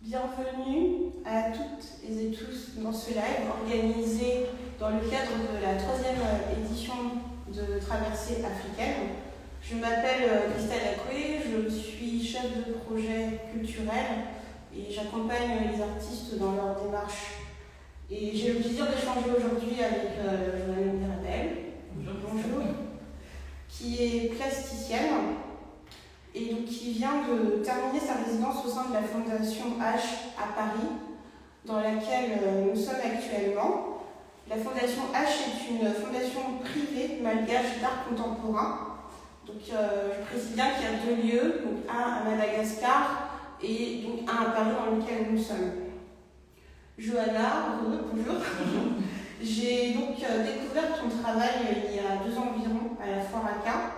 Bienvenue à toutes et tous dans ce live organisé dans le cadre de la 3e édition de Traversée africaine. Je m'appelle Christelle Acoué, je suis chef de projet culturel et j'accompagne les artistes dans leur démarche. Et j'ai le plaisir d'échanger aujourd'hui avec Joanne Mirabel, bonjour, qui est plasticienne et donc qui vient de terminer sa résidence au sein de la Fondation H à Paris, dans laquelle nous sommes actuellement. La Fondation H est une fondation privée malgache d'art contemporain. Donc, je précise bien qu'il y a 2 lieux, donc un à Madagascar et donc un à Paris dans lequel nous sommes. Johanna, bonjour. J'ai donc découvert ton travail il y a 2 ans environ à la Foire ACA.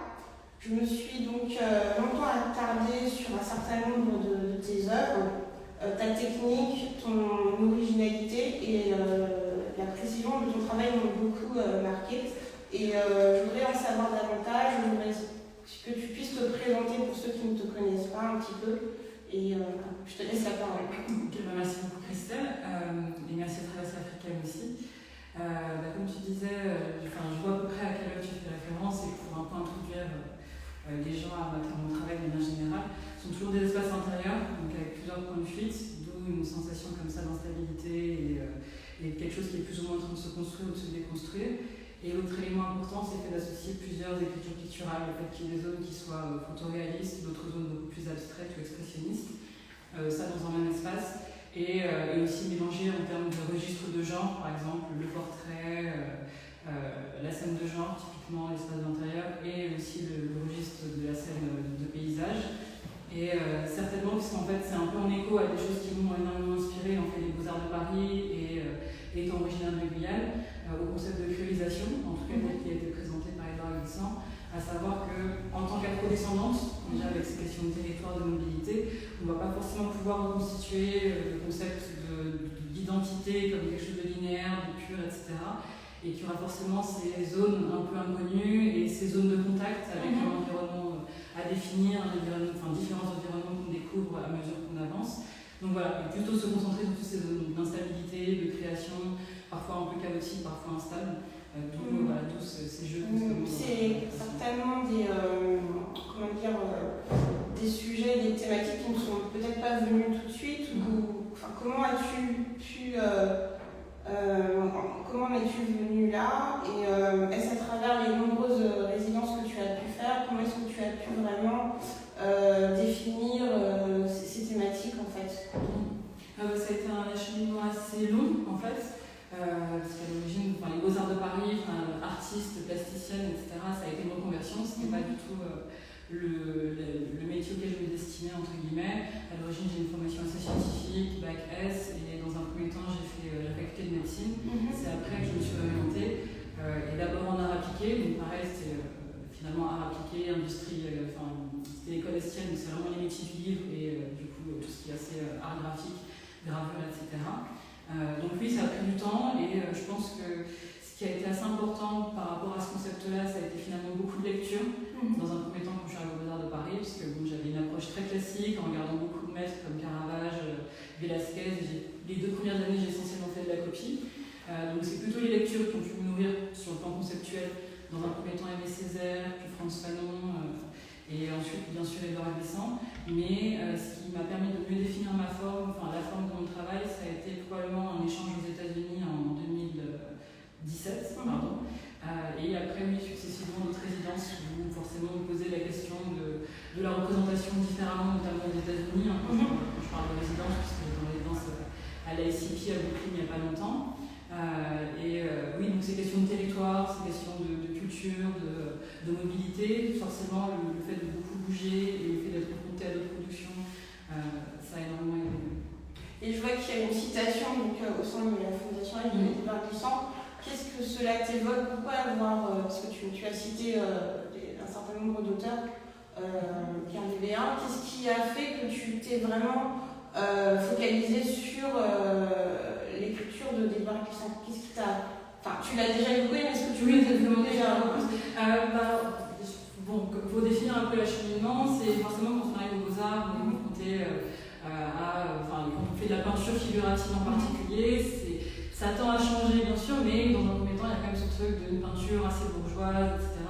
Je me suis donc longtemps attardée sur un certain nombre de tes œuvres, ta technique, ton originalité et la précision de ton travail m'ont beaucoup marqué. Et je voudrais en savoir davantage, je voudrais que tu puisses te présenter pour ceux qui ne te connaissent pas un petit peu. Et je te laisse la parole. Okay, merci beaucoup Christelle, et merci à Traversée africaine aussi. Comme tu disais, je vois à peu près à quelle œuvre tu fais référence et pour un peu introduire les gens à mon travail de manière générale, sont toujours des espaces intérieurs, donc avec plusieurs points de fuite, d'où une sensation comme ça d'instabilité et quelque chose qui est plus ou moins en train de se construire ou de se déconstruire. Et l'autre élément important, c'est le fait d'associer plusieurs écritures picturales, le fait qu'il y ait des zones qui soient photoréalistes, d'autres zones beaucoup plus abstraites ou expressionnistes, ça dans un même espace, et aussi mélanger en termes de registres de genre, par exemple le portrait, la scène de genre, typiquement l'espace d'intérieur, et aussi le registre de la scène de paysage. Et certainement, puisqu'en fait c'est un peu en écho à des choses qui m'ont énormément inspiré, en fait les Beaux-Arts de Paris et étant originaire de Guyane, au concept de curisation, en tout cas qui a été présenté par Edouard Glissant, à savoir qu'en tant qu'afro-descendante, déjà avec ces questions de territoire, de mobilité, on ne va pas forcément pouvoir reconstituer le concept d'identité comme quelque chose de linéaire, de pur, etc. Et qu'il y aura forcément ces zones un peu inconnues et ces zones de contact avec un environnement à définir, différents environnements qu'on découvre à mesure qu'on avance. Donc voilà, et plutôt se concentrer sur toutes ces zones d'instabilité, de création, parfois un peu chaotique, parfois instable. Tous ces jeux. C'est certainement des sujets, des thématiques qui ne sont peut-être pas venues tout de suite. Comment as-tu pu comment es-tu venue là et est-ce à travers les nombreuses résidences que tu as pu faire, comment est-ce que tu as pu vraiment définir ces thématiques en fait? Ça a été un acheminement assez long en fait, parce qu'à l'origine, les Beaux-Arts de Paris, artistes, plasticiennes, etc., ça a été une reconversion, ce n'était pas du tout le métier auquel je me destinais, entre guillemets. À l'origine, j'ai une formation assez scientifique, bac S, et dans un premier temps, j'ai fait la faculté de médecine. C'est après que je me suis orientée, et d'abord en art appliqué, donc pareil, c'était finalement art appliqué, industrie, c'était l'école estienne, c'est vraiment les métiers du livre, et du coup, tout ce qui est assez art graphique, gravure, etc. Donc oui, ça a pris du temps, et je pense que ce qui a été assez important par rapport à ce concept-là, ça a été finalement beaucoup de lecture. Dans un premier temps, quand je suis arrivée aux Beaux-Arts de Paris, parce que j'avais une approche très classique en regardant beaucoup de maîtres comme Caravage, Velázquez. Les 2 premières années, j'ai essentiellement fait de la copie. Donc c'est plutôt les lectures qui ont pu me nourrir sur le plan conceptuel. Dans un premier temps, Aimé Césaire, puis Frantz Fanon, et ensuite, bien sûr, Edouard Glissant. Mais ce qui m'a permis de mieux définir ma forme, la forme de mon travail, ça a été probablement un échange aux États-Unis en 2017. Et après, oui, successivement d'autres résidences où forcément on me posait la question de la représentation différemment, notamment aux États-Unis. Quand je parle de résidence, puisque j'étais en résidence à l'ICP à Brooklyn il n'y a pas longtemps. Oui, donc ces questions de territoire, ces questions de culture, de mobilité, forcément le fait de beaucoup bouger et le fait d'être confronté à d'autres productions, ça a énormément évolué. Et je vois qu'il y a une citation au sein de la Fondation Edouard Glissant. Qu'est-ce que cela t'évoque? Pourquoi avoir, parce que tu as cité un certain nombre d'auteurs, Pierre Lévéin, qu'est-ce qui a fait que tu t'es vraiment focalisé sur l'écriture d'Edouard Glissant? Qu'est-ce qui t'a... tu l'as déjà évoqué, mais est-ce que tu veux développer déjà Pour définir un peu l'acheminement, c'est forcément quand on arrive aux Beaux-Arts, on est confronté fait de la peinture figurative en particulier. Ça tend à changer bien sûr, mais dans un premier temps, il y a quand même ce truc d'une peinture assez bourgeoise, etc.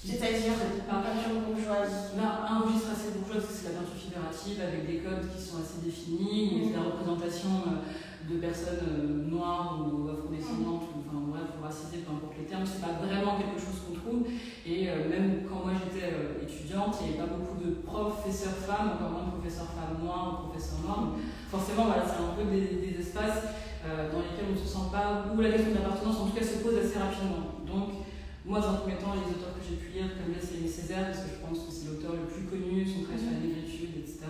C'est-à-dire une peinture bourgeoise. Un registre assez bourgeois, parce que c'est la peinture figurative avec des codes qui sont assez définis, et la représentation de personnes noires ou afrodescendantes, ou enfin bref, ou racisées, peu importe les termes, c'est pas vraiment quelque chose qu'on trouve. Et même quand moi j'étais étudiante, il n'y avait pas beaucoup de professeurs femmes, encore moins de professeurs femmes noires ou professeurs noirs. Forcément, voilà, c'est un peu des espaces dans lesquels on ne se sent pas, où la question de l'appartenance en tout cas se pose assez rapidement. Donc, moi, dans un premier temps, les auteurs que j'ai pu lire, comme là, c'est Aimé Césaire, parce que je pense que c'est l'auteur le plus connu, son travail sur la négritude, etc.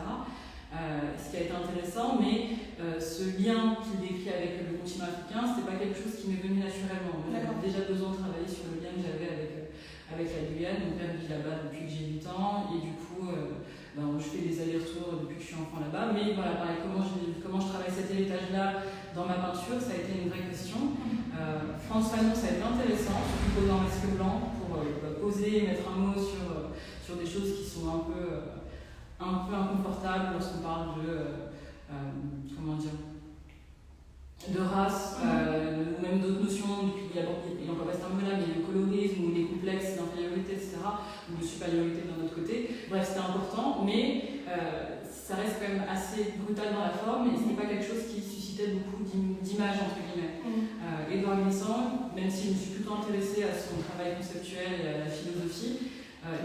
Ce qui a été intéressant, mais ce lien qu'il décrit avec le continent africain, c'était pas quelque chose qui m'est venu naturellement. J'avais déjà besoin de travailler sur le lien que j'avais avec la Guyane. Mon père vit là-bas depuis que j'ai 8 ans, et du coup, je fais des allers-retours depuis que je suis enfant là-bas. Mais voilà, pareil, comment je travaille cet héritage-là dans ma peinture, ça a été une vraie question. Frantz Fanon, ça a été intéressant, surtout posant en masque blanc, pour poser, mettre un mot sur des choses qui sont un peu inconfortables lorsqu'on parle de race, ou même d'autres notions, il n'emploie pas ce terme-là, mais le colorisme ou les complexes d'infériorité, etc., ou de supériorité d'un autre côté. Bref, c'était important, mais ça reste quand même assez brutal dans la forme, et ce n'est pas quelque chose qui suscitait beaucoup d'images, entre guillemets. Édouard Glissant, même si je me suis plutôt intéressée à son travail conceptuel et à la philosophie,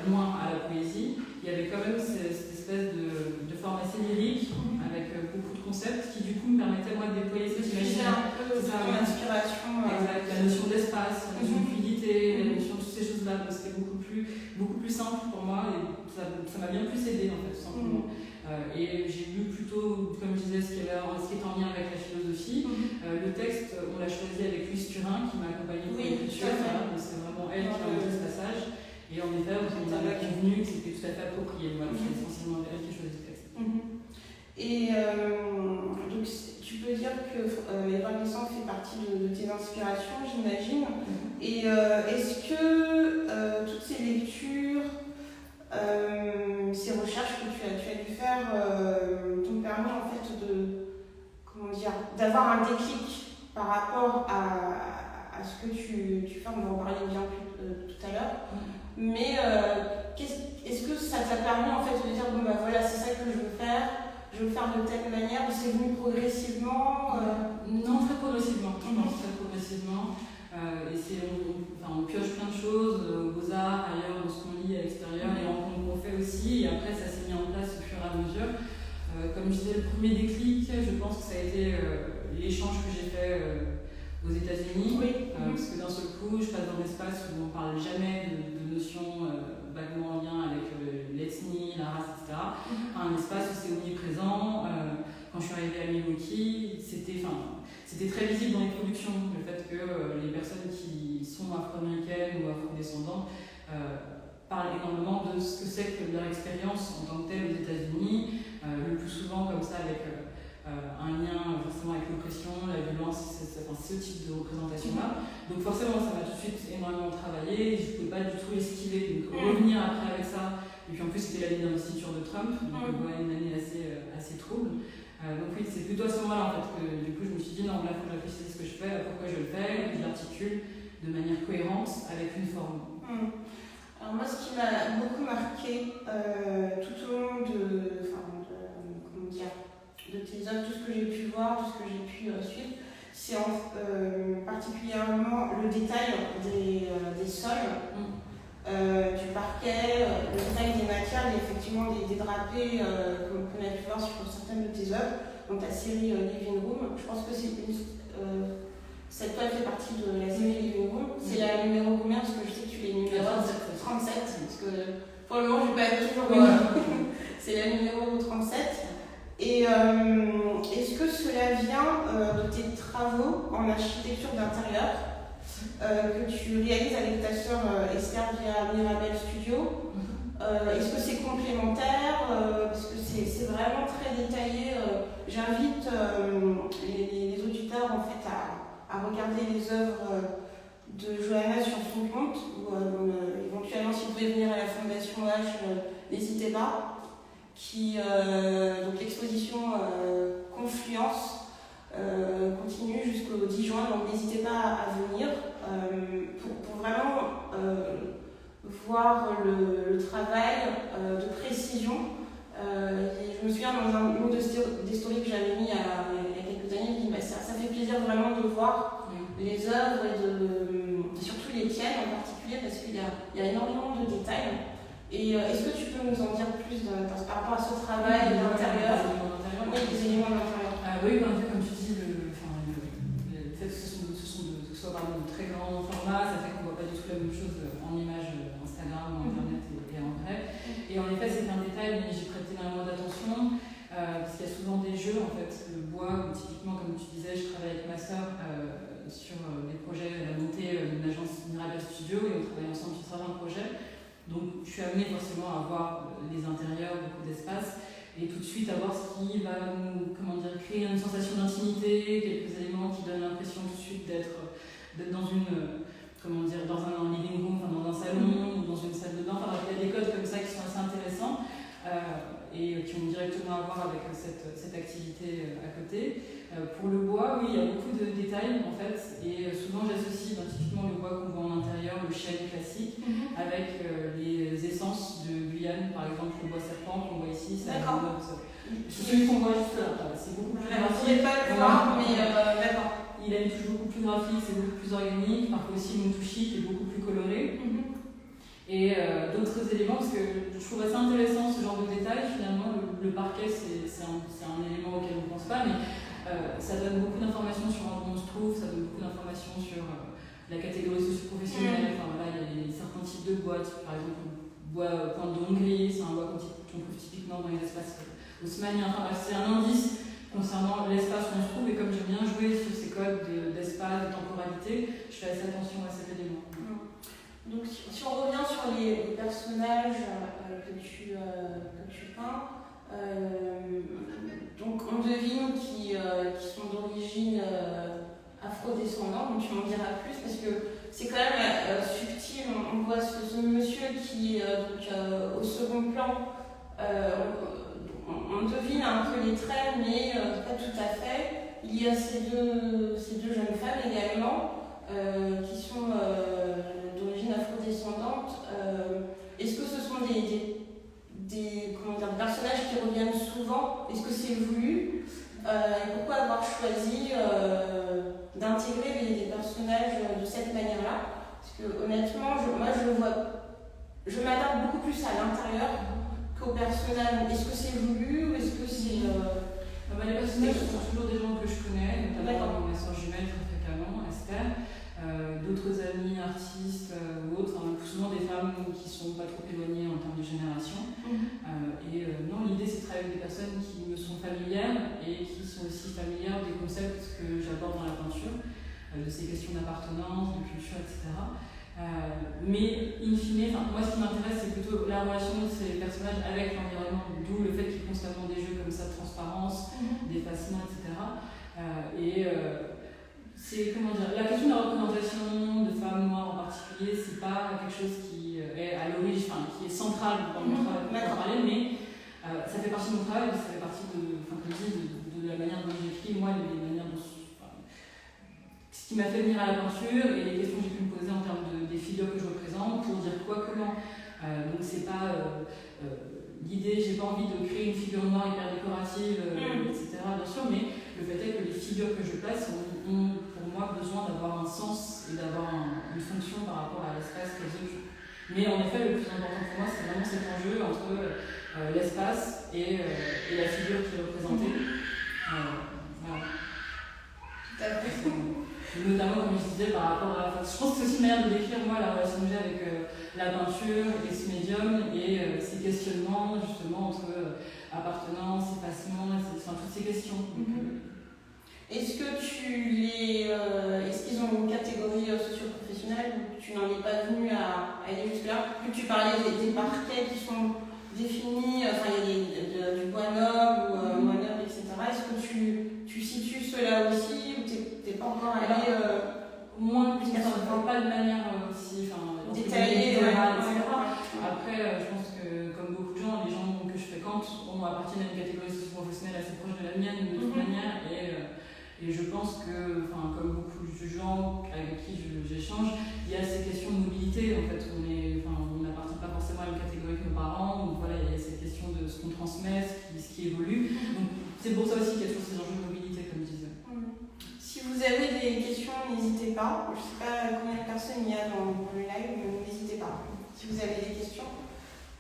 moins à la poésie, il y avait quand même cette espèce de forme assez lyrique, avec beaucoup de concepts qui du coup me permettaient moi de déployer cette imaginaire. C'est ça, l'inspiration. Exact, la notion d'espace, la notion de fluidité, la notion de toutes ces choses-là. Donc c'était beaucoup plus simple pour moi, et ça m'a bien plus aidé en fait, tout simplement. Et j'ai lu plutôt, comme je disais, ce qui est en lien avec la philosophie. Le texte, on l'a choisi avec Louise Turin, qui m'a accompagnée pour l'écriture. C'est vraiment elle qui a écrit ce passage. Et en effet, on a convenu que c'était tout à fait approprié. Voilà, c'est essentiellement elle qui a choisi ce texte. Et donc, tu peux dire que Édouard Glissant fait partie de tes inspirations, j'imagine. Et est-ce que toutes ces lectures, ces recherches que tu as dû faire t'ont permis en fait d'avoir un déclic par rapport à ce que tu fais, on va en parler bien plus tout à l'heure. Mais est-ce que ça t'a permis en fait de dire voilà, c'est ça que je veux faire de telle manière, ou c'est venu progressivement Non, très progressivement, je pense, très progressivement. Et on pioche plein de choses, aux Beaux-Arts, ailleurs, dans ce qu'on lit à l'extérieur, les rencontres qu'on fait aussi, et après ça s'est mis en place au fur et à mesure. Comme je disais, le premier déclic, je pense que ça a été l'échange que j'ai fait aux États-Unis, parce que d'un seul coup, je passe dans un espace où on ne parle jamais de notions vaguement en lien avec l'ethnie, la race, etc. Un espace où c'est omniprésent. Quand je suis arrivée à Milwaukee, c'était très visible dans les productions, le fait que les personnes qui sont afro-américaines ou afro-descendantes parlent énormément de ce que c'est que leur expérience en tant que telle aux États-Unis, le plus souvent comme ça avec un lien forcément avec l'oppression, la violence, ce type de représentation-là. Donc forcément, ça m'a tout de suite énormément travaillé, je ne pouvais pas du tout esquiver, donc revenir après avec ça. Et puis en plus, c'était l'année d'investiture de Trump, donc voilà, une année assez trouble. Donc oui, c'est plutôt à ce moment-là en fait que du coup je me suis dit non, là il faut que je réfléchisse à ce que je fais, pourquoi je le fais, et que je l'articule de manière cohérente avec une forme. Alors moi, ce qui m'a beaucoup marqué tout au long de tes œuvres, tout ce que j'ai pu voir, tout ce que j'ai pu suivre, c'est particulièrement le détail des sols, du parquet, le détail des matières, et effectivement des drapés qu'on a pu voir sur certaines de tes œuvres, donc ta série Living Room. Je pense que cette toile fait partie de la série Living Room. C'est la numéro combien? Parce que je sais que tu les numéros 37, parce que pour le moment je ne vais pas être toujours. C'est la numéro 37. Et est-ce que cela vient de tes travaux en architecture d'intérieur que tu réalises avec ta sœur Esther via Mirabel Studio? Est-ce que c'est complémentaire? Parce que c'est vraiment très détaillé. J'invite les auditeurs en fait à regarder les œuvres de Johanna sur son compte, ou éventuellement si vous pouvez venir à la Fondation H, n'hésitez pas. Donc l'exposition Confluence continue jusqu'au 10 juin, donc n'hésitez pas à venir pour vraiment voir le travail de précision. Je me souviens dans une des stories que j'avais mis il y a quelques années, je me dis ça fait plaisir vraiment de voir les œuvres et surtout les tiennes en particulier parce qu'il y a énormément de détails. Et est-ce que tu peux nous en dire plus par rapport à ce travail de l'intérieur? Oui, les éléments de l'intérieur. Oui, en fait, comme tu dis, le fait que ce soit de très grand format, ça fait qu'on ne voit pas du tout la même chose en image Instagram ou Internet et en vrai. Et en effet, c'est un détail, mais j'y prête énormément d'attention parce qu'il y a souvent des jeux. En fait, le bois, typiquement, comme tu disais, je travaille avec ma sœur sur des projets, la montée d'une agence Mirabel Studio et on travaille ensemble sur certains projets. Donc, je suis amenée forcément à voir les intérieurs, beaucoup d'espace. Et tout de suite avoir ce qui va nous créer une sensation d'intimité, quelques éléments qui donnent l'impression tout de suite d'être dans dans un living room, dans un salon ou dans une salle de bain. Il y a des codes comme ça qui sont assez intéressants et qui ont directement à voir avec cette activité à côté. Pour le bois, oui, il y a beaucoup de détails en fait, et souvent j'associe typiquement le bois qu'on voit en intérieur, le chêne classique, avec les essences de Guyane, par exemple le bois serpent qu'on voit ici. D'accord. Celui qu'on voit juste là, c'est beaucoup plus graphique. Je ne vais pas le voir, mais d'accord. Il a une touche beaucoup plus graphique, c'est beaucoup plus organique, parfois aussi une touche chic et beaucoup plus colorée. Et d'autres éléments, parce que je trouve assez intéressant ce genre de détails. Finalement, le parquet, c'est un élément auquel on ne pense pas, mais ça donne beaucoup d'informations sur où on se trouve, ça donne beaucoup d'informations sur la catégorie socio-professionnelle. Il y a certains types de bois, par exemple, le bois pointe de Hongrie, c'est un bois qu'on trouve typiquement dans les espaces haussmanniens. C'est un indice concernant l'espace où on se trouve, et comme j'aime bien jouer sur ces codes d'espace, de temporalité, je fais assez attention à cet élément. Donc, si on revient sur les personnages que tu peins, donc on devine qu'ils sont d'origine afro-descendante, donc tu m'en diras plus parce que c'est quand même subtil. On voit ce monsieur qui est au second plan. On devine un peu les traits, mais pas tout à fait. Il y a ces deux jeunes femmes également qui sont d'origine afro-descendante. Est-ce que ce sont des personnages qui reviennent souvent? Est-ce que c'est voulu? Pourquoi avoir choisi d'intégrer des personnages de cette manière-là? Parce que honnêtement, je m'adapte beaucoup plus à l'intérieur qu'aux personnages. Est-ce que c'est voulu ou est-ce que c'est... Les personnages sont toujours des gens que je connais, notamment ma soeur jumelle très fréquemment, Esther. D'autres amis artistes ou autres, souvent des femmes qui ne sont pas trop éloignées en termes de génération. Non, l'idée c'est de travailler avec des personnes qui me sont familières et qui sont aussi familières des concepts que j'aborde dans la peinture, de ces questions d'appartenance, de culture, etc. Mais in fine, moi ce qui m'intéresse c'est plutôt la relation de ces personnages avec l'environnement, d'où le fait qu'il y ait constamment des jeux comme ça de transparence, d'effacement, etc. C'est la question de la représentation de femmes noires en particulier, c'est pas quelque chose qui est à l'origine, qui est central dans mon travail pour parler, mais ça fait partie de mon travail, ça fait partie de la manière dont j'écris, moi, les manières dont ce qui m'a fait venir à la peinture et les questions que j'ai pu me poser en termes des figures que je représente, pour dire quoi, comment. Donc c'est pas l'idée, j'ai pas envie de créer une figure noire hyper décorative, etc. bien sûr, mais le fait est que les figures que je place ont pour moi besoin d'avoir un sens et d'avoir une fonction par rapport à l'espace qu'elles occupent. Mais en effet, le plus important pour moi, c'est vraiment cet enjeu entre l'espace et la figure qui est représentée. Voilà. Tout à fait. Notamment, comme je disais, par rapport à... je pense que c'est aussi une manière de décrire, moi, la relation que j'ai avec la peinture et ce médium et ces questionnements, justement, entre appartenance, effacement, toutes ces questions. Est-ce qu'ils ont une catégorie socio-professionnelle ou tu n'en es pas venu à aller jusque-là? Vu que tu parlais des parquets qui sont définis, il y a du bois noble ou bois noble, etc. Est-ce que tu situes cela aussi ou t'es pas encore allé moins plus pas de manière aussi détaillée, etc. Après, je pense que comme beaucoup de gens, les gens que je fréquente appartiennent à une catégorie socio-professionnelle assez proche de la mienne de toute manière. Et je pense que, comme beaucoup de gens avec qui j'échange, il y a ces questions de mobilité. En fait, on n'appartient pas forcément à une catégorie que nos parents. Donc voilà, il y a ces questions de ce qu'on transmet, ce qui évolue. Donc c'est pour ça aussi qu'il y a toujours ces enjeux de mobilité, comme je disais. Si vous avez des questions, n'hésitez pas. Je ne sais pas combien de personnes il y a dans le live, mais n'hésitez pas si vous avez des questions.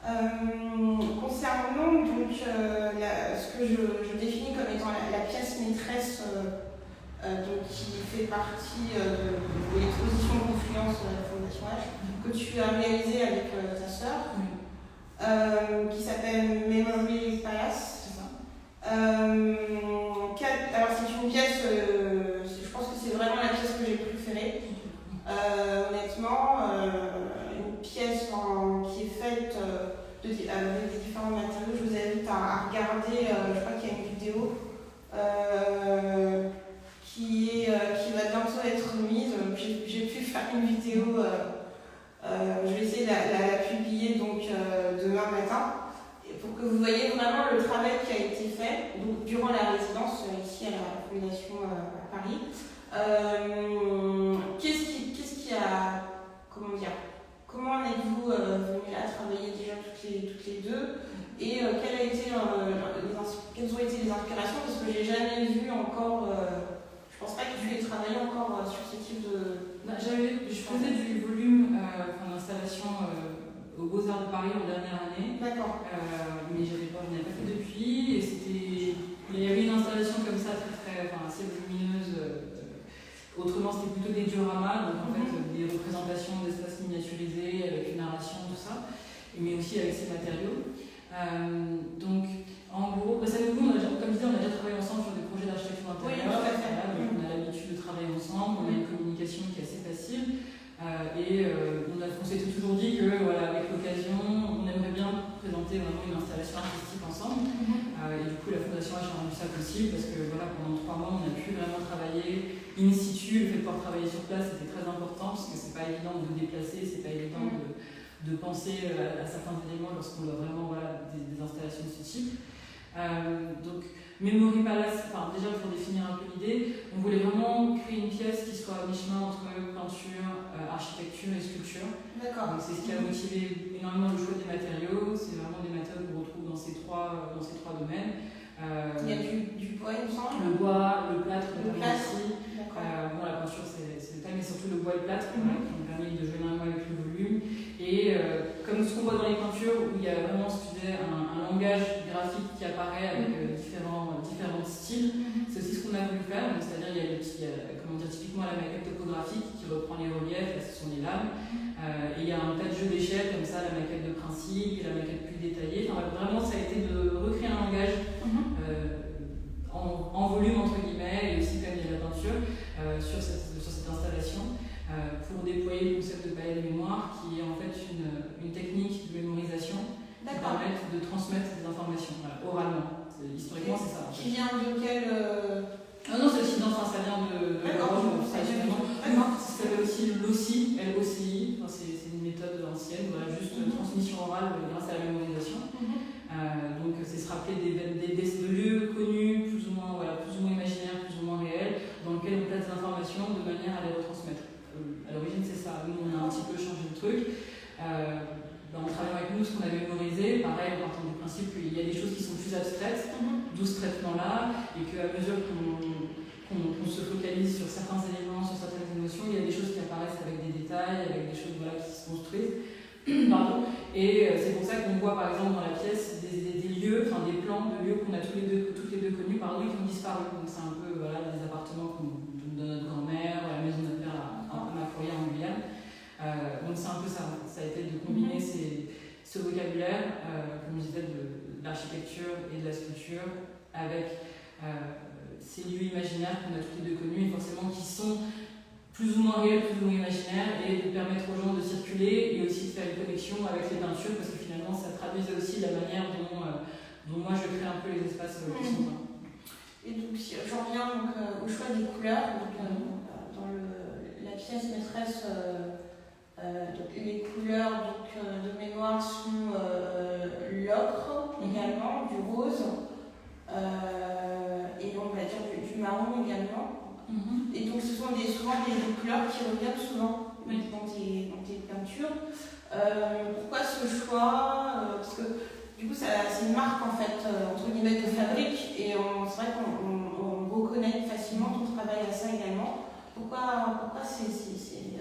Concernant donc, ce que je définis comme étant la pièce maîtresse donc, qui fait partie de l'exposition Confluence de la Fondation H, que tu as réalisée avec ta sœur, qui s'appelle Memory Palace. Alors c'est une pièce, je pense que c'est vraiment la pièce que j'ai préférée. Honnêtement, une pièce qui est faite avec des différents matériaux. Je vous invite à regarder, je crois qu'il y a une vidéo qui va bientôt être mise. J'ai pu faire une vidéo, je vais essayer de la publier donc, demain matin, pour que vous voyez vraiment le travail qui a été fait donc, durant la résidence ici à la Fondation à Paris. Qu'est-ce qui a, comment dire, comment en êtes-vous venus là travailler déjà toutes les deux, et quelles ont été les inspirations, parce que j'ai jamais vu encore, je pense pas que tu aies travaillé encore sur ce type de... Je faisais du volume d'installation aux Beaux-Arts de Paris en dernière année. D'accord. Mais je n'avais pas fait depuis, et il y avait une installation comme ça assez volumineuse. Autrement, c'était plutôt des dioramas, donc en fait des représentations d'espaces miniaturisés avec une narration, tout ça, mais aussi avec ces matériaux. Donc, en gros, comme je disais, on a déjà travaillé ensemble sur des projets d'architecture intérieure. On a l'habitude de travailler ensemble, on a une communication qui est assez facile. On s'était toujours dit que, avec l'occasion, on aimerait bien présenter vraiment une installation artistique ensemble. Et du coup, la Fondation H a rendu ça possible parce que pendant 3 mois, on a pu vraiment travailler in situ. Le fait de pouvoir travailler sur place, c'était très important parce que c'est pas évident de déplacer, c'est pas évident de penser à certains éléments lorsqu'on a vraiment des installations de ce type. Donc, Memory Palace, déjà pour définir un peu l'idée, on voulait vraiment créer une pièce qui soit à mi-chemin entre peinture, architecture et sculpture. D'accord. Donc, c'est ce qui a motivé énormément le choix des matériaux. C'est vraiment des matériaux qu'on retrouve dans ces trois domaines. Il y a du bois, il me semble. Le bois, le plâtre, le plâtre. la peinture c'est le thème, mais surtout le bois et le plâtre qui ont permis de jouer énormément avec le volume. Et comme ce qu'on voit dans les peintures, où il y a vraiment un langage graphique qui apparaît avec différents styles, c'est aussi ce qu'on a voulu faire. C'est-à-dire il y a typiquement la maquette topographique qui reprend les reliefs, là ce sont les lames. Et il y a un tas de jeux d'échelle comme ça, la maquette de principe et la maquette plus détaillée. Vraiment ça a été de recréer un langage en volume entre guillemets, et aussi comme il y a la peinture sur cette installation, pour déployer le concept de palais de mémoire, qui est en fait une technique de mémorisation qui permet de transmettre des informations oralement. Historiquement, c'est ça. Qui vient de quel Non, c'est aussi ça vient de ça s'appelle aussi l'OCI, LOCI. C'est une méthode ancienne, juste transmission orale grâce à la mémorisation. Donc c'est se rappeler de lieux connus, plus ou moins imaginaires, plus ou moins réels, dans lesquels on place des informations de manière à les retransmettre. À l'origine c'est ça, nous on a un petit peu changé le truc. En travaillant avec nous, ce qu'on a mémorisé, pareil, en partant du principe qu'il y a des choses qui sont plus abstraites, d'où ce traitement-là, et qu'à mesure qu'on se focalise sur certains éléments, sur certaines émotions, il y a des choses qui apparaissent avec des détails, avec des choses qui se construisent. Pardon. Et c'est pour ça qu'on voit par exemple dans la pièce des lieux, des plans de lieux qu'on a toutes les deux connus, qui ont disparu. Donc c'est un peu des appartements de notre grand-mère, la maison de notre père à Macroya en Guyane. Donc c'est un peu ça. Ça a été de combiner ce vocabulaire, comme je disais, de l'architecture et de la sculpture avec ces lieux imaginaires qu'on a tous les deux connus et forcément qui sont plus ou moins réels, plus ou moins imaginaires, et de permettre aux gens de circuler et aussi de faire une connexion avec les peintures, parce que finalement ça traduisait aussi la manière dont moi je crée un peu les espaces qui sont peints. Et donc j'en viens au choix des couleurs. Dans la pièce maîtresse, les couleurs de mémoire sont l'ocre également, du rose et on va dire du marron également. Et donc ce sont souvent des couleurs qui reviennent souvent dans tes peintures. Pourquoi ce choix? Parce que du coup c'est une marque en fait entre guillemets de fabrique et c'est vrai qu'on reconnaît facilement ton travail à ça également. Pourquoi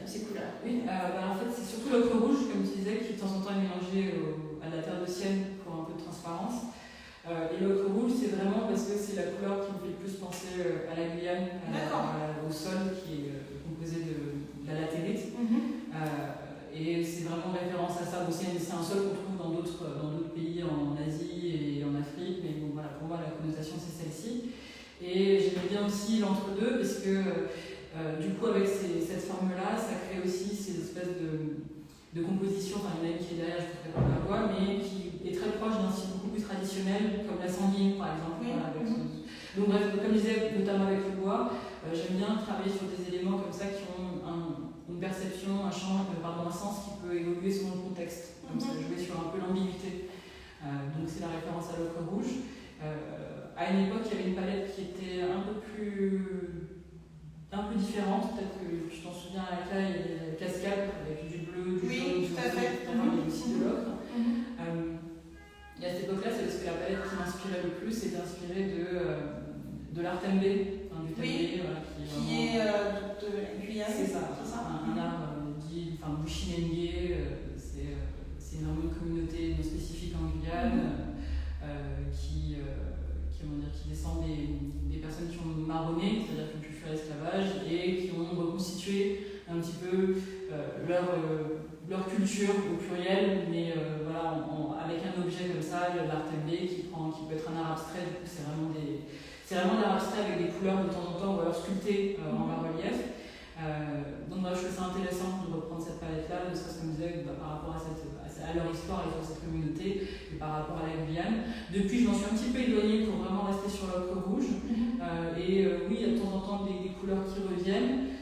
ces couleurs? Oui, en fait c'est surtout l'ocre rouge comme tu disais qui de temps en temps est mélangé à la terre de Sienne pour un peu de transparence. Et l'ocre rouge, c'est vraiment parce que c'est la couleur qui me fait le plus penser à la Guyane, au sol qui est composé de la latérite. Et c'est vraiment référence à ça. Bon, c'est un sol qu'on trouve dans d'autres pays en Asie et en Afrique, mais bon, voilà, pour moi la connotation c'est celle-ci. Et j'aimais bien aussi l'entre-deux parce que du coup avec cette forme-là, ça crée aussi ces espèces de composition, enfin il y en a une qui est derrière, je ne pourrais pas la voir, mais qui est très proche d'un style beaucoup plus traditionnel, comme la sanguine par exemple. Oui. Voilà, donc bref, comme je disais, notamment avec le bois, j'aime bien travailler sur des éléments comme ça qui ont une perception, un champ, un sens qui peut évoluer selon le contexte. Comme ça, jouer sur un peu l'ambiguïté. Donc c'est la référence à l'ocre rouge. À une époque, il y avait une palette qui était un peu différente, peut-être que tu t'en souviens à la il y a cascade avec du bleu, du jaune, du rouge, etc. Il y a aussi de l'ocre. Et à cette époque-là, c'est parce que la palette qui m'inspirait le plus était inspirée de l'artembé, du tablier, qui est de la Guyane. C'est ça, un art dit, Bushinengue, c'est vraiment une communauté non spécifique en Guyane qui descend des personnes qui ont marronné, c'est-à-dire qui ont pu fuir l'esclavage et qui ont reconstitué un petit peu leur culture au pluriel, mais avec un objet comme ça, l'artembé qui peut être un art abstrait. Du coup, c'est vraiment de l'art abstrait avec des couleurs de temps en temps ou alors sculptées en bas-relief. Donc je trouve ça intéressant de reprendre cette palette-là, de ce que je me disais par rapport à leur histoire et sur cette communauté et par rapport à la Guyane. Depuis, je m'en suis un petit peu éloignée pour vraiment rester sur l'ocre rouge. Oui, il y a de temps en temps des couleurs qui reviennent.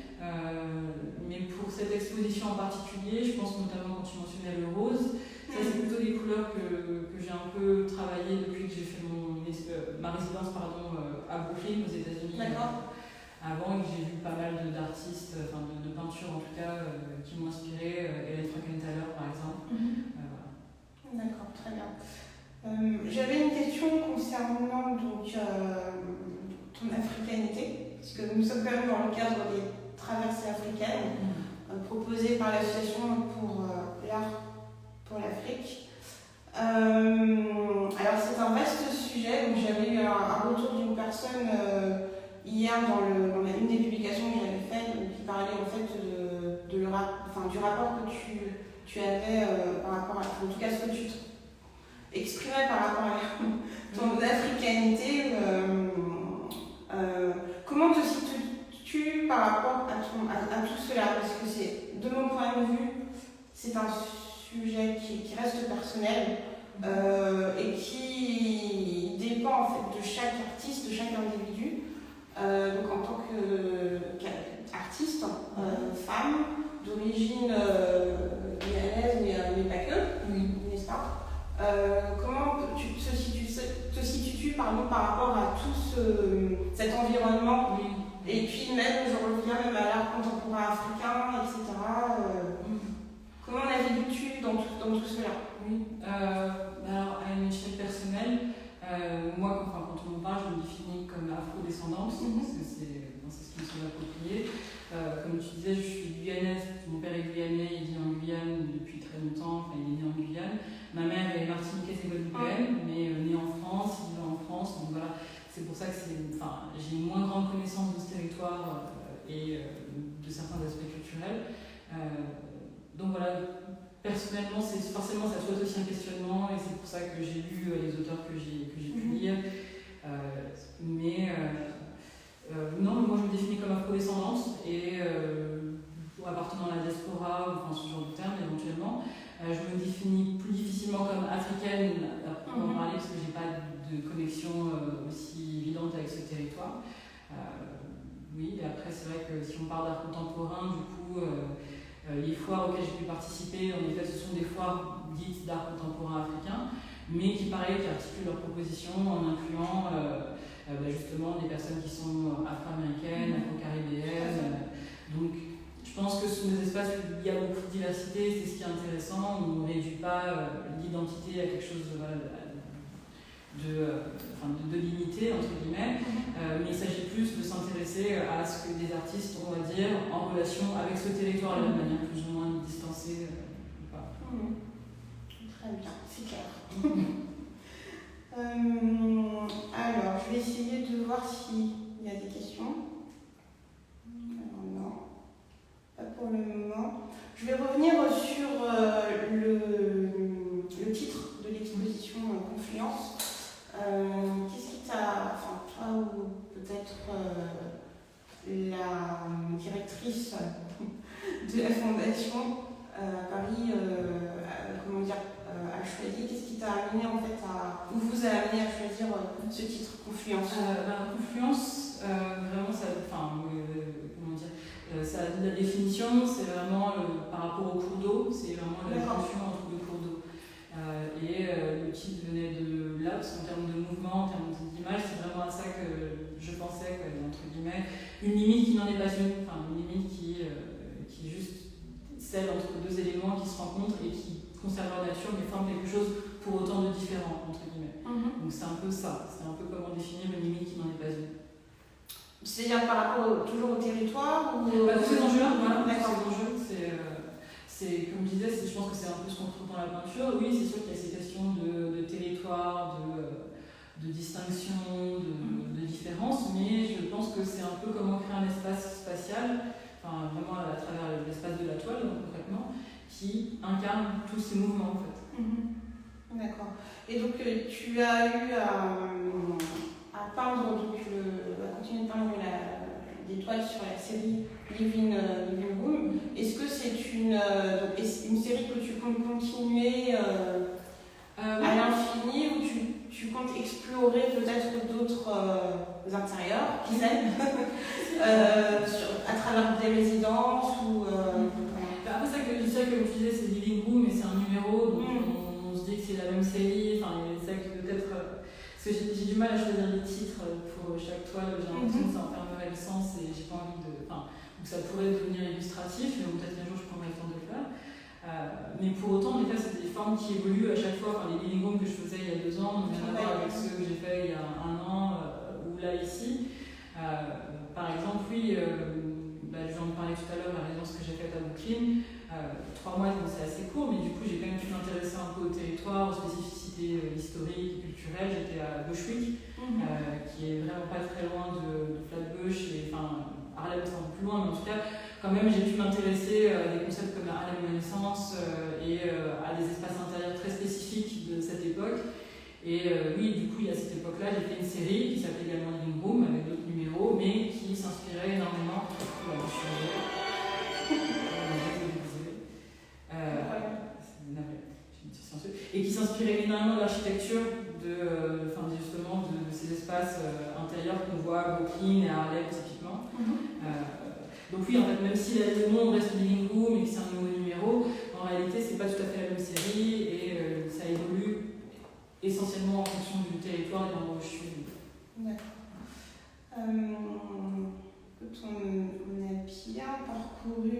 Mais pour cette exposition en particulier, je pense notamment quand tu mentionnais le rose, ça c'est plutôt des couleurs que j'ai un peu travaillé depuis que j'ai fait ma résidence à Brooklyn aux États-Unis. Avant, j'ai vu pas mal d'artistes, de peintures en tout cas, qui m'ont inspiré, Hélène Frankenthaler par exemple. D'accord, très bien. J'avais une question concernant ton africanité, parce que nous sommes quand même dans le cadre des traversées africaines proposées par l'association pour l'art pour l'Afrique. Alors c'est un vaste sujet, donc j'avais eu un retour d'une personne hier dans une des publications que j'avais faites qui parlait en fait du rapport que tu avais par rapport à, en tout cas ce que tu exprimais par rapport à ton africanité. Comment te situes par rapport à tout cela? Parce que c'est, de mon point de vue, c'est un sujet qui reste personnel et qui dépend en fait de chaque artiste, de chaque individu. Donc en tant qu'artiste, femme, d'origine guyanaise, mais pas que, n'est-ce pas? Comment tu te situes par rapport à tout cet environnement? Et puis même, je reviens même à l'art contemporain africain, etc. Comment navigues-tu dans tout cela? Alors à une échelle personnelle, moi quand on me parle, je me définis comme afro-descendante, parce que c'est ce qui me semble approprié. Comme tu disais, je suis guyanaise, mon père est guyanais, il vit en Guyane depuis très longtemps, il est né en Guyane. Ma mère est martiniquaise et guadeloupéenne, mais née en France, il vit en France, donc voilà, c'est pour ça que j'ai une moins grande connaissance de ce territoire et de certains aspects culturels. Donc voilà, personnellement, forcément ça souhaite aussi un questionnement et c'est pour ça que j'ai lu les auteurs que j'ai pu lire. Non, moi je me définis comme afro-descendante et appartenant à la diaspora, ce genre de terme éventuellement. Je me définis plus difficilement comme africaine à proprement parler parce que j'ai pas de connexion aussi évidente avec ce territoire. Oui, et après c'est vrai que si on parle d'art contemporain, du coup, les foires auxquelles j'ai pu participer, en effet, ce sont des foires dites d'art contemporain africain. mais qui articulent leurs propositions en incluant justement des personnes qui sont afro-américaines, afro-caribéennes. Donc je pense que ce sont des espaces où il y a beaucoup de diversité, c'est ce qui est intéressant, où on ne réduit pas l'identité à quelque chose de limité, entre guillemets, mais il s'agit plus de s'intéresser à ce que des artistes ont à dire en relation avec ce territoire de manière plus ou moins distancée. Très bien, c'est clair. Alors, je vais essayer de voir s'il y a des questions. Alors, non, pas pour le moment. Je vais revenir sur le titre de l'exposition Confluence. Qu'est-ce qui t'a, toi ou peut-être la directrice de la fondation à Paris, a choisi, qu'est-ce qui t'a amené en fait ou vous a amené à choisir ce titre Confluence? Confluence, vraiment, la définition, c'est vraiment par rapport au cours d'eau, c'est vraiment la jonction entre deux cours d'eau. Le titre venait de là, parce qu'en termes de mouvement, en termes d'image, c'est vraiment à ça que je pensais, entre guillemets, une limite qui n'en est pas une, une limite qui est juste celle entre deux éléments qui se rencontrent et qui conservent leur nature mais forment quelque chose pour autant de différent, entre guillemets. Donc c'est un peu ça, c'est un peu comment définir une limite qui n'en est pas une. C'est-à-dire par rapport toujours au territoire ou tous ces enjeux-là, voilà, d'accord. Ces enjeux, c'est comme je disais, je pense que c'est un peu ce qu'on trouve dans la peinture. Oui, c'est sûr qu'il y a ces questions de territoire, de distinction, de différence, mais je pense que c'est un peu comment créer un espace spatial, vraiment à travers l'espace de la toile, concrètement, qui incarne tous ces mouvements, en fait. D'accord. Et donc, tu as eu à peindre, à continuer de peindre des toiles sur la série Living Room. Est-ce que c'est une série que tu comptes continuer à l'infini ou tu comptes explorer peut-être d'autres intérieurs, qui sait, à travers des résidences ou Après ça, que je disais, comme je disais, c'est Living Room, mais c'est un numéro, donc on se dit que c'est la même série. C'est vrai que peut-être. Parce que j'ai du mal à choisir les titres pour chaque toile, j'ai l'impression que ça enfermerait le sens et j'ai pas envie de. Donc ça pourrait devenir illustratif, mais peut-être qu'un jour je prendrai le temps de le faire. Mais pour autant, en effet, c'est des formes qui évoluent à chaque fois. Les living rooms que je faisais il y a 2 ans n'ont rien à voir avec ceux que j'ai fait il y a 1 an ou là ici. Par exemple, oui, j'en parlais tout à l'heure, la résidence que j'ai faite à Brooklyn. 3 mois, bon, c'est assez court, mais du coup, j'ai quand même pu m'intéresser un peu au territoire, aux spécificités historiques, culturelles. J'étais à Bushwick, qui est vraiment pas très loin de Flatbush, et Harlem, c'est un peu plus loin, mais en tout cas, quand même, j'ai pu m'intéresser à des concepts comme la Harlem Renaissance et à des espaces intérieurs très spécifiques de cette époque. Et oui, du coup, il y a cette époque-là, j'ai fait une série qui s'appelait également Living Room, avec d'autres numéros, mais qui s'inspirait énormément. Et qui s'inspirait énormément de l'architecture justement de ces espaces intérieurs qu'on voit à Brooklyn et à Harlem typiquement. Donc oui, en fait, même si le nom reste Living Room et que c'est un nouveau numéro, en réalité c'est pas tout à fait la même série et ça évolue essentiellement en fonction du territoire et de l'endroit où je suis. D'accord. On a bien parcouru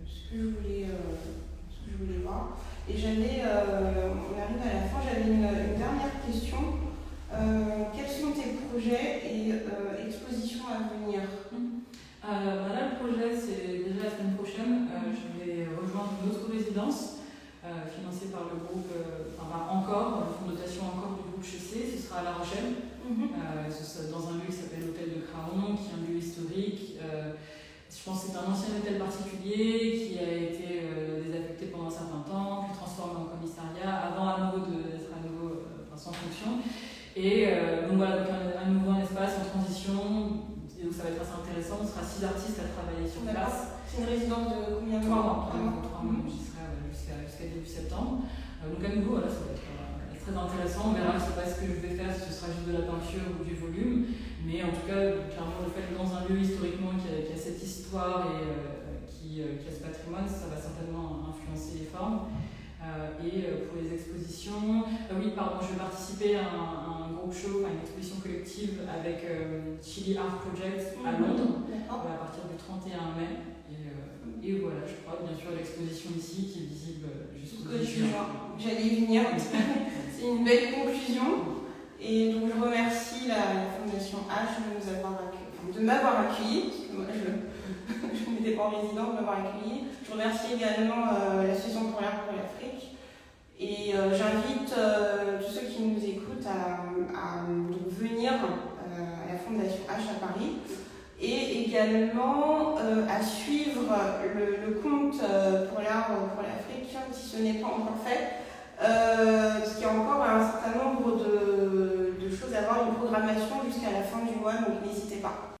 ce que je voulais voir. Et on arrive à la fin, j'avais une dernière question. Quels sont tes projets et expositions à venir? Là, le projet, c'est déjà la semaine prochaine. Je vais rejoindre une autre résidence financée par le groupe, le fonds de dotation encore du groupe Chaussée. Ce sera à La Rochelle, dans un lieu qui s'appelle l'Hôtel de Craon, qui est un lieu historique. Je pense que c'est un ancien hôtel particulier qui a été désaffecté pendant un certain temps, puis transformé en commissariat, avant d'être à nouveau sans fonction. Et donc voilà, à nouveau un espace en transition. Donc ça va être assez intéressant, on sera 6 artistes à travailler sur place. C'est une résidence de combien de 3 mois. 3 mois, j'y serai jusqu'à début septembre. Donc à nouveau, voilà, ça va être très intéressant. On verra, je ne sais pas ce que je vais faire, si ce sera juste de la peinture ou du volume. Mais en tout cas, clairement, le fait que dans un lieu historiquement qui a cette histoire et qui a ce patrimoine, ça va certainement influencer les formes. Et pour les expositions, oui, pardon, je vais participer à un groupe show, une exposition collective avec Chili Art Project à Londres à partir du 31 mai. Et voilà, je crois, bien sûr, l'exposition ici qui est visible jusqu'au 10 juin. J'allais y venir. C'est une belle conclusion. Et donc, je remercie la Fondation H de m'avoir accueilli, parce que moi, je n'étais pas en résidence, de m'avoir accueilli. Je remercie également l'Association pour l'Art pour l'Afrique. Et j'invite tous ceux qui nous écoutent à venir à la Fondation H à Paris et également à suivre le compte pour l'Art pour l'Afrique si ce n'est pas encore fait.